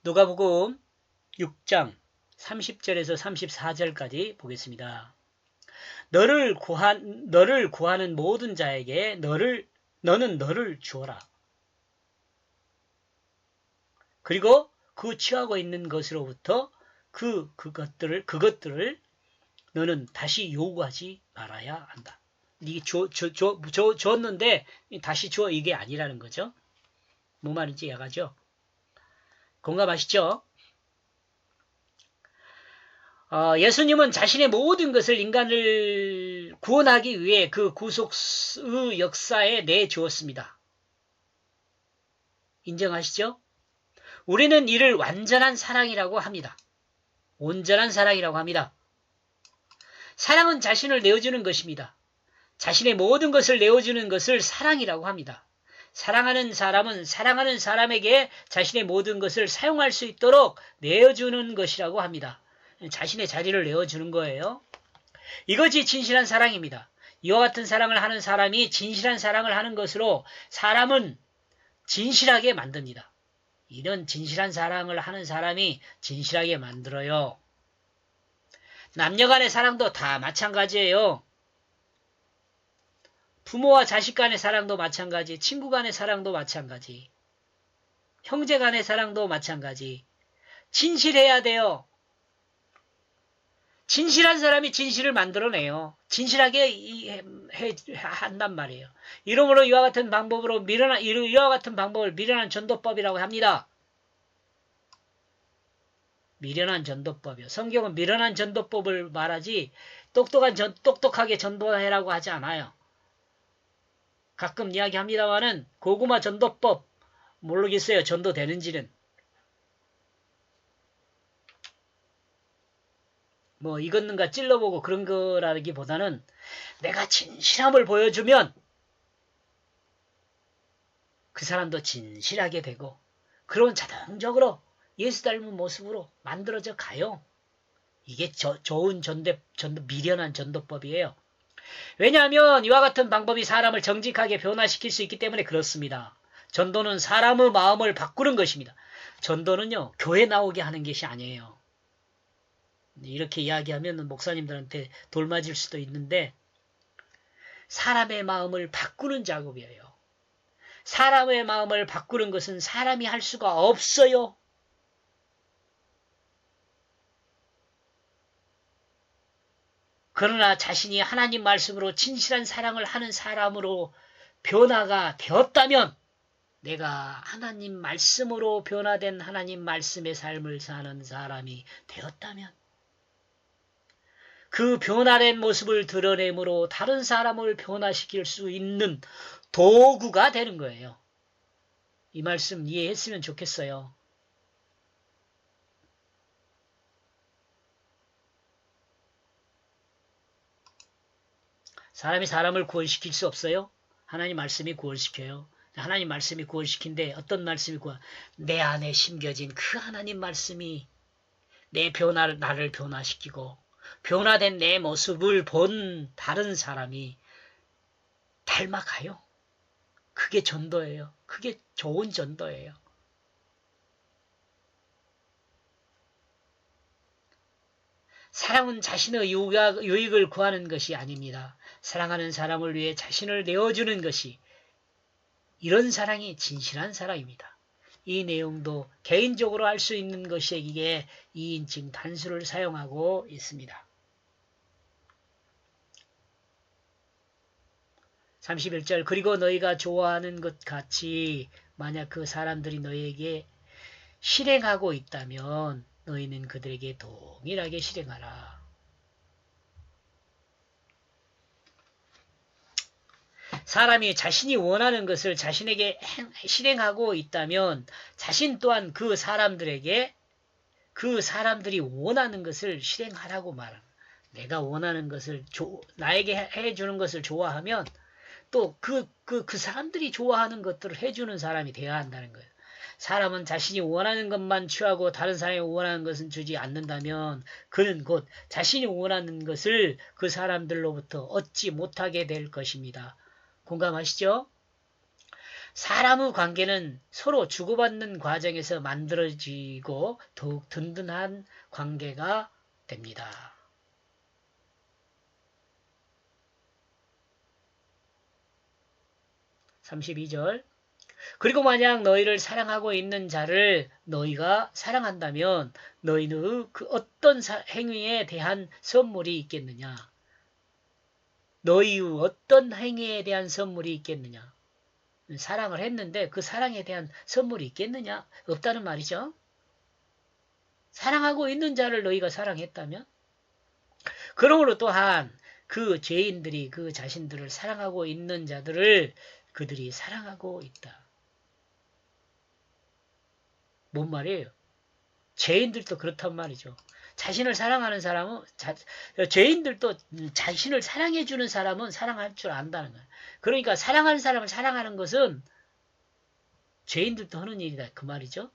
누가복음 6장 30절에서 34절까지 보겠습니다. 너를 구하는 모든 자에게 너는 너를 주어라. 그리고 그 취하고 있는 것으로부터 그것들을 너는 다시 요구하지 말아야 한다. 이게 줬는데 다시 줘 이게 아니라는 거죠. 뭐 말인지 이해가죠? 공감하시죠? 예수님은 자신의 모든 것을 인간을 구원하기 위해 그 구속의 역사에 내주었습니다. 인정하시죠? 우리는 이를 완전한 사랑이라고 합니다. 온전한 사랑이라고 합니다. 사랑은 자신을 내어주는 것입니다. 자신의 모든 것을 내어주는 것을 사랑이라고 합니다. 사랑하는 사람은 사랑하는 사람에게 자신의 모든 것을 사용할 수 있도록 내어주는 것이라고 합니다. 자신의 자리를 내어주는 거예요. 이것이 진실한 사랑입니다. 이와 같은 사랑을 하는 사람이 진실한 사랑을 하는 것으로 사람은 진실하게 만듭니다. 이런 진실한 사랑을 하는 사람이 진실하게 만들어요. 남녀 간의 사랑도 다 마찬가지예요. 부모와 자식 간의 사랑도 마찬가지, 친구 간의 사랑도 마찬가지, 형제 간의 사랑도 마찬가지. 진실해야 돼요. 진실한 사람이 진실을 만들어내요. 진실하게 한단 말이에요. 이러므로 이와 같은 방법을 미련한 전도법이라고 합니다. 미련한 전도법이요. 성경은 미련한 전도법을 말하지 똑똑하게 전도해라고 하지 않아요. 가끔 이야기합니다만은 고구마 전도법 모르겠어요. 전도되는지는. 뭐 익었는가 찔러보고 그런 거라기보다는 내가 진실함을 보여주면 그 사람도 진실하게 되고 그런 자동적으로 예수 닮은 모습으로 만들어져 가요. 이게 좋은 미련한 전도법이에요. 왜냐하면 이와 같은 방법이 사람을 정직하게 변화시킬 수 있기 때문에 그렇습니다. 전도는 사람의 마음을 바꾸는 것입니다. 전도는요, 교회 나오게 하는 것이 아니에요. 이렇게 이야기하면 목사님들한테 돌맞을 수도 있는데 사람의 마음을 바꾸는 작업이에요. 사람의 마음을 바꾸는 것은 사람이 할 수가 없어요. 그러나 자신이 하나님 말씀으로 진실한 사랑을 하는 사람으로 변화가 되었다면 내가 하나님 말씀으로 변화된 하나님 말씀의 삶을 사는 사람이 되었다면 그 변화된 모습을 드러내므로 다른 사람을 변화시킬 수 있는 도구가 되는 거예요. 이 말씀 이해했으면 좋겠어요. 사람이 사람을 구원시킬 수 없어요? 하나님 말씀이 구원시켜요. 하나님 말씀이 구원시킨데 어떤 말씀이 내 안에 심겨진 그 하나님 말씀이 나를 변화시키고 변화된 내 모습을 본 다른 사람이 닮아가요. 그게 전도예요. 그게 좋은 전도예요. 사랑은 자신의 유익을 구하는 것이 아닙니다. 사랑하는 사람을 위해 자신을 내어주는 것이 이런 사랑이 진실한 사랑입니다. 이 내용도 개인적으로 할 수 있는 것이기에 2인칭 단수를 사용하고 있습니다. 31절 그리고 너희가 좋아하는 것 같이 만약 그 사람들이 너희에게 실행하고 있다면 너희는 그들에게 동일하게 실행하라. 사람이 자신이 원하는 것을 자신에게 실행하고 있다면 자신 또한 그 사람들에게 그 사람들이 원하는 것을 실행하라고 말합니다. 내가 원하는 것을 나에게 해주는 것을 좋아하면 또 그 사람들이 좋아하는 것들을 해주는 사람이 되어야 한다는 거예요. 사람은 자신이 원하는 것만 취하고 다른 사람이 원하는 것은 주지 않는다면 그는 곧 자신이 원하는 것을 그 사람들로부터 얻지 못하게 될 것입니다. 공감하시죠? 사람의 관계는 서로 주고받는 과정에서 만들어지고 더욱 든든한 관계가 됩니다. 32절. 그리고 만약 너희를 사랑하고 있는 자를 너희가 사랑한다면 너희는 그 어떤 행위에 대한 선물이 있겠느냐? 너희의 어떤 행위에 대한 선물이 있겠느냐? 사랑을 했는데 그 사랑에 대한 선물이 있겠느냐? 없다는 말이죠. 사랑하고 있는 자를 너희가 사랑했다면? 그러므로 또한 그 죄인들이 그 자신들을 사랑하고 있는 자들을 그들이 사랑하고 있다. 뭔 말이에요? 죄인들도 그렇단 말이죠. 자신을 사랑하는 사람은 죄인들도 자신을 사랑해주는 사람은 사랑할 줄 안다는 거예요. 그러니까 사랑하는 사람을 사랑하는 것은 죄인들도 하는 일이다 그 말이죠.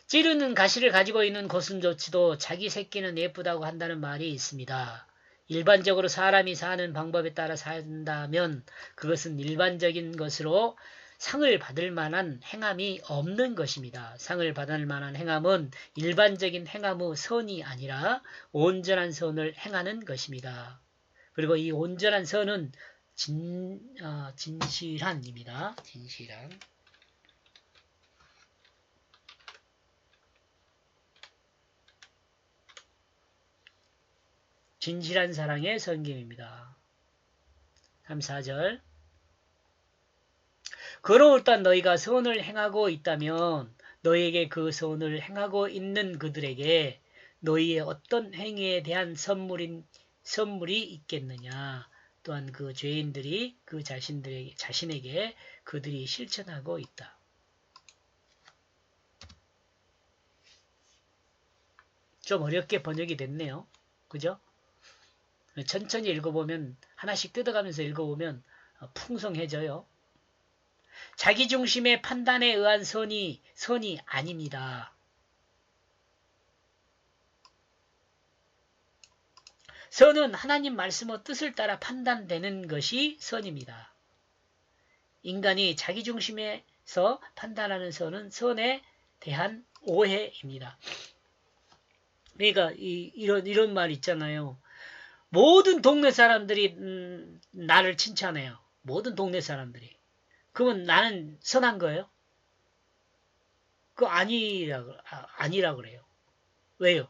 찌르는 가시를 가지고 있는 고슴도치도 자기 새끼는 예쁘다고 한다는 말이 있습니다. 일반적으로 사람이 사는 방법에 따라 산다면 그것은 일반적인 것으로 상을 받을 만한 행함이 없는 것입니다. 상을 받을 만한 행함은 일반적인 행함의 선이 아니라 온전한 선을 행하는 것입니다. 그리고 이 온전한 선은 진실한입니다. 진실한. 진실한 사랑의 성김입니다. 34절. 그러므로 너희가 선을 행하고 있다면 너희에게 그 선을 행하고 있는 그들에게 너희의 어떤 행위에 대한 선물이 있겠느냐. 또한 그 죄인들이 그 자신에게 그들이 실천하고 있다. 좀 어렵게 번역이 됐네요. 그죠? 천천히 읽어보면 하나씩 뜯어가면서 읽어보면 풍성해져요. 자기 중심의 판단에 의한 선이 아닙니다. 선은 하나님 말씀의 뜻을 따라 판단되는 것이 선입니다. 인간이 자기 중심에서 판단하는 선은 선에 대한 오해입니다. 그러니까 이런 말 있잖아요. 모든 동네 사람들이 나를 칭찬해요. 모든 동네 사람들이. 그러면 나는 선한 거예요? 그거 아니라 그래요. 왜요?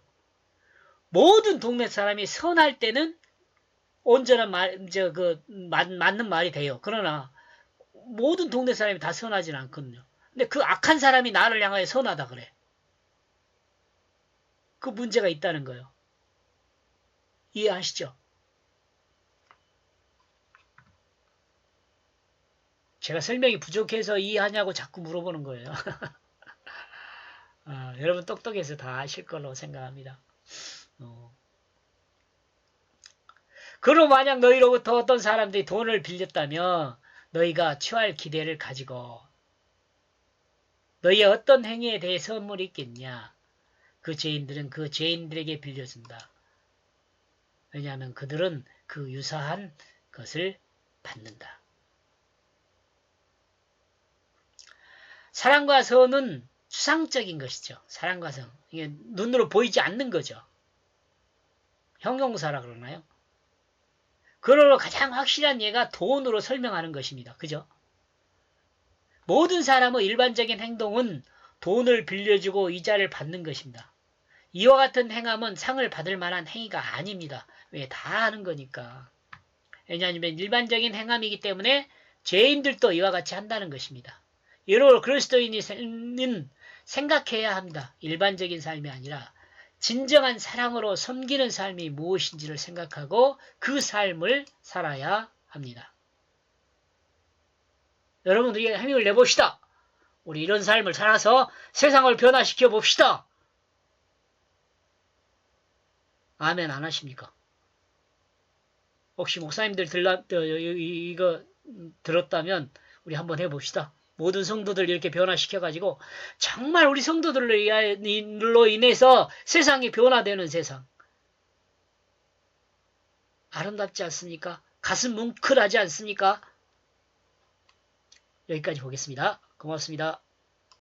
모든 동네 사람이 선할 때는 온전한 맞는 말이 돼요. 그러나 모든 동네 사람이 다 선하지는 않거든요. 근데 그 악한 사람이 나를 향하여 선하다 그래. 그 문제가 있다는 거예요. 이해하시죠? 제가 설명이 부족해서 이해하냐고 자꾸 물어보는 거예요. 여러분 똑똑해서 다 아실 걸로 생각합니다. 그럼 만약 너희로부터 어떤 사람들이 돈을 빌렸다면 너희가 취할 기대를 가지고 너희의 어떤 행위에 대해 선물이 있겠냐? 그 죄인들은 그 죄인들에게 빌려준다. 왜냐하면 그들은 그 유사한 것을 받는다. 사랑과 선은 추상적인 것이죠. 사랑과 선. 이게 눈으로 보이지 않는 거죠. 형용사라 그러나요? 그러므로 가장 확실한 예가 돈으로 설명하는 것입니다. 그죠? 모든 사람의 일반적인 행동은 돈을 빌려주고 이자를 받는 것입니다. 이와 같은 행함은 상을 받을 만한 행위가 아닙니다. 왜? 다 하는 거니까. 왜냐하면 일반적인 행함이기 때문에 죄인들도 이와 같이 한다는 것입니다. 이로 그리스도인은 생각해야 합니다. 일반적인 삶이 아니라 진정한 사랑으로 섬기는 삶이 무엇인지를 생각하고 그 삶을 살아야 합니다. 여러분 우리 힘을 내봅시다. 우리 이런 삶을 살아서 세상을 변화시켜 봅시다. 아멘 안 하십니까? 혹시 목사님들 이거 들었다면 우리 한번 해봅시다. 모든 성도들 이렇게 변화시켜가지고 정말 우리 성도들로 인해서 세상이 변화되는 세상. 아름답지 않습니까? 가슴 뭉클하지 않습니까? 여기까지 보겠습니다. 고맙습니다.